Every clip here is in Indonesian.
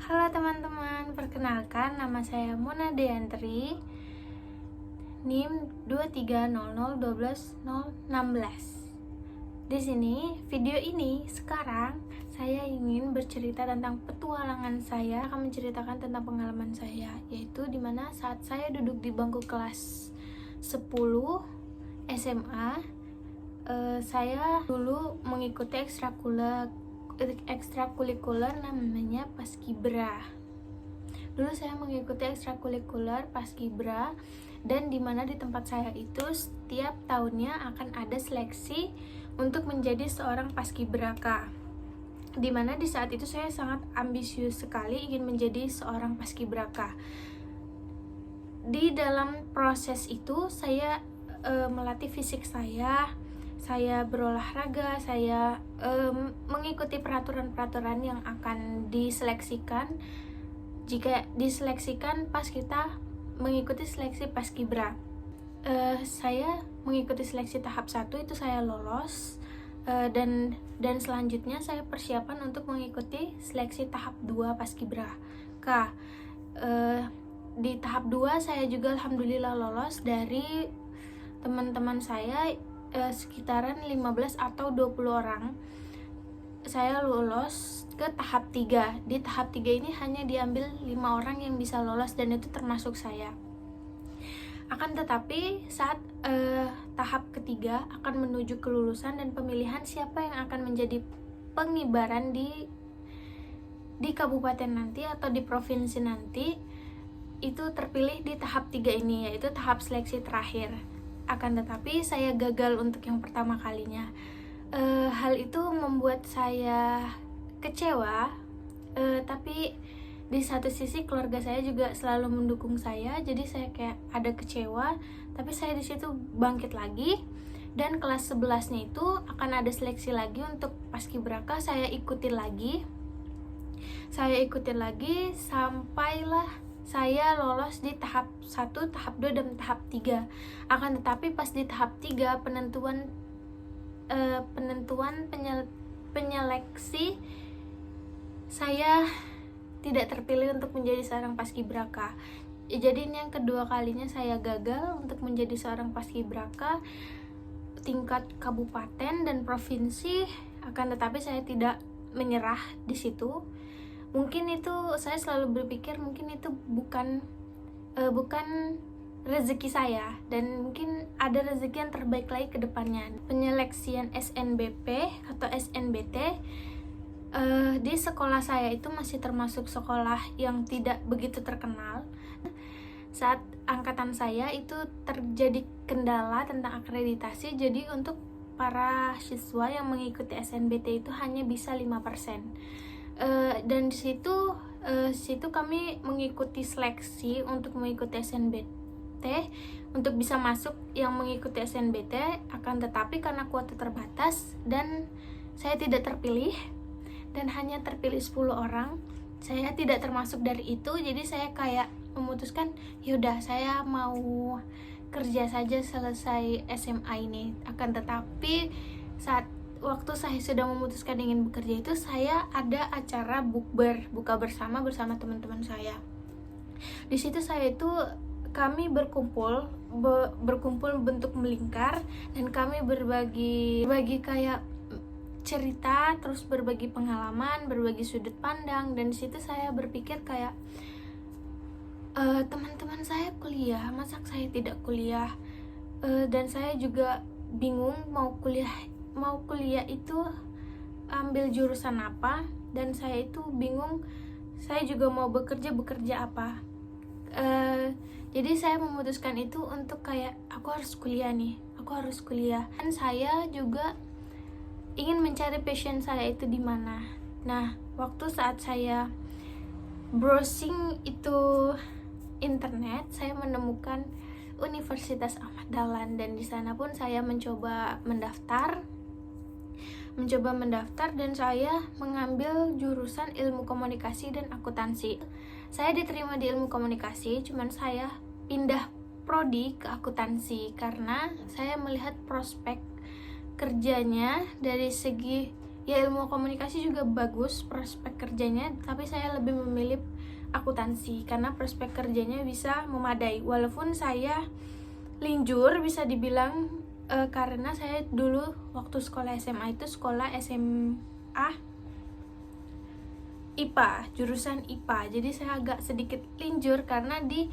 Halo teman-teman, perkenalkan nama saya Mona Deantri, NIM 230012016. Di sini, video ini sekarang saya ingin bercerita tentang petualangan saya, akan menceritakan tentang pengalaman saya, yaitu dimana saat saya duduk di bangku kelas 10 SMA, saya dulu mengikuti ekstrakurikuler namanya Paskibra. Dulu saya mengikuti ekstrakurikuler Paskibra, dan dimana di tempat saya itu setiap tahunnya akan ada seleksi untuk menjadi seorang Paskibraka. Dimana di saat itu saya sangat ambisius sekali ingin menjadi seorang Paskibraka. Di dalam proses itu saya melatih fisik saya berolahraga, saya mengikuti peraturan-peraturan yang akan diseleksikan jika diseleksikan pas kita mengikuti seleksi Paskibra. Saya mengikuti seleksi tahap 1 itu saya lolos, dan selanjutnya saya persiapan untuk mengikuti seleksi tahap 2 Paskibra. Di tahap 2 saya juga alhamdulillah lolos. Dari teman-teman saya sekitaran 15 atau 20 orang, saya lolos ke tahap 3. Di tahap 3 ini hanya diambil 5 orang yang bisa lolos, dan itu termasuk saya. Akan tetapi saat tahap ketiga akan menuju kelulusan dan pemilihan siapa yang akan menjadi pengibaran di kabupaten nanti atau di provinsi nanti, itu terpilih di tahap 3 ini, yaitu tahap seleksi terakhir. Akan tetapi saya gagal untuk yang pertama kalinya. Hal itu membuat saya kecewa, tapi di satu sisi keluarga saya juga selalu mendukung saya, jadi saya kayak ada kecewa, tapi saya di situ bangkit lagi. Dan kelas 11-nya itu akan ada seleksi lagi untuk Paskibraka, saya ikutin lagi sampailah saya lolos di tahap 1, tahap 2, dan tahap 3. Akan tetapi pas di tahap 3 penentuan penyeleksi, saya tidak terpilih untuk menjadi seorang Paskibraka. Jadi ini yang kedua kalinya saya gagal untuk menjadi seorang Paskibraka tingkat kabupaten dan provinsi. Akan tetapi saya tidak menyerah di situ. Mungkin itu, saya selalu berpikir mungkin itu bukan rezeki saya, dan mungkin ada rezeki yang terbaik lagi ke depannya. Penyeleksian SNBP atau SNBT di sekolah saya itu masih termasuk sekolah yang tidak begitu terkenal. Saat angkatan saya itu terjadi kendala tentang akreditasi, jadi untuk para siswa yang mengikuti SNBT itu hanya bisa 5%. Dan di situ kami mengikuti seleksi untuk mengikuti SNBT untuk bisa masuk yang mengikuti SNBT. Akan tetapi karena kuota terbatas dan saya tidak terpilih, dan hanya terpilih 10 orang, saya tidak termasuk dari itu. Jadi saya kayak memutuskan, yaudah saya mau kerja saja selesai SMA ini. Akan tetapi waktu saya sudah memutuskan ingin bekerja itu, saya ada acara bukber, buka bersama teman-teman saya. Di situ kami berkumpul bentuk melingkar, dan kami berbagi kayak cerita, terus berbagi pengalaman, berbagi sudut pandang. Dan di situ saya berpikir kayak teman-teman saya kuliah, masa saya tidak kuliah? Dan saya juga bingung mau kuliah itu ambil jurusan apa, dan saya itu bingung saya juga mau bekerja apa. Jadi saya memutuskan itu untuk kayak aku harus kuliah. Dan saya juga ingin mencari passion saya itu di mana. Nah, waktu saat saya browsing itu internet, saya menemukan Universitas Ahmad Dahlan, dan di sana pun saya mencoba mendaftar, dan saya mengambil jurusan ilmu komunikasi dan akuntansi. Saya diterima di ilmu komunikasi, cuman saya pindah prodi ke akuntansi karena saya melihat prospek kerjanya dari segi ya ilmu komunikasi juga bagus prospek kerjanya, tapi saya lebih memilih akuntansi karena prospek kerjanya bisa memadai. Walaupun saya linjur bisa dibilang, karena saya dulu waktu sekolah SMA itu sekolah SMA IPA, jurusan IPA. Jadi saya agak sedikit linjur karena di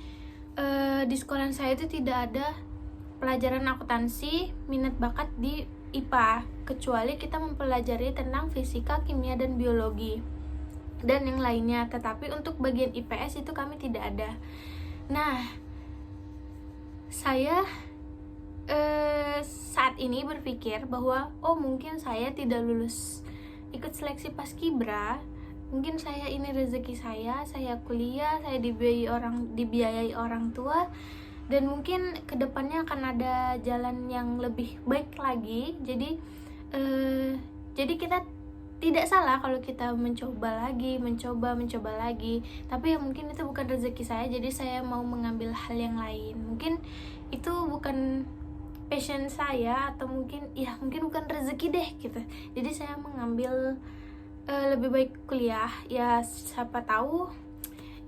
sekolah saya itu tidak ada pelajaran akuntansi minat bakat di IPA, kecuali kita mempelajari tentang fisika, kimia, dan biologi dan yang lainnya. Tetapi untuk bagian IPS itu kami tidak ada. Nah, saya saat ini berpikir bahwa mungkin saya tidak lulus ikut seleksi Paskibra, mungkin saya ini rezeki saya kuliah, saya dibiayai orang tua, dan mungkin kedepannya akan ada jalan yang lebih baik lagi. Jadi kita tidak salah kalau kita mencoba lagi, tapi ya mungkin itu bukan rezeki saya, jadi saya mau mengambil hal yang lain. Mungkin itu bukan passion saya, atau mungkin bukan rezeki deh gitu. Jadi saya mengambil lebih baik kuliah, ya siapa tahu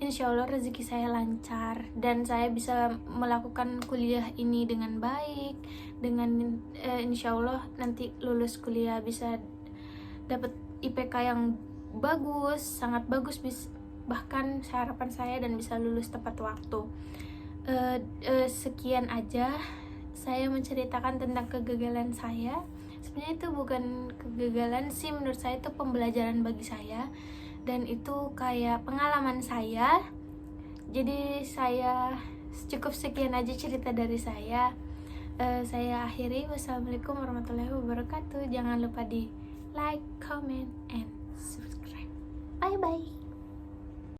insya Allah rezeki saya lancar dan saya bisa melakukan kuliah ini dengan baik, dengan insya Allah nanti lulus kuliah bisa dapat IPK yang bagus, sangat bagus, bahkan harapan saya, dan bisa lulus tepat waktu. Sekian aja saya menceritakan tentang kegagalan saya. Sebenarnya itu bukan kegagalan sih, menurut saya itu pembelajaran bagi saya, dan itu kayak pengalaman saya. Jadi saya cukup sekian aja cerita dari saya. Saya akhiri. Wassalamualaikum warahmatullahi wabarakatuh. Jangan lupa di like, comment, and subscribe. Bye bye.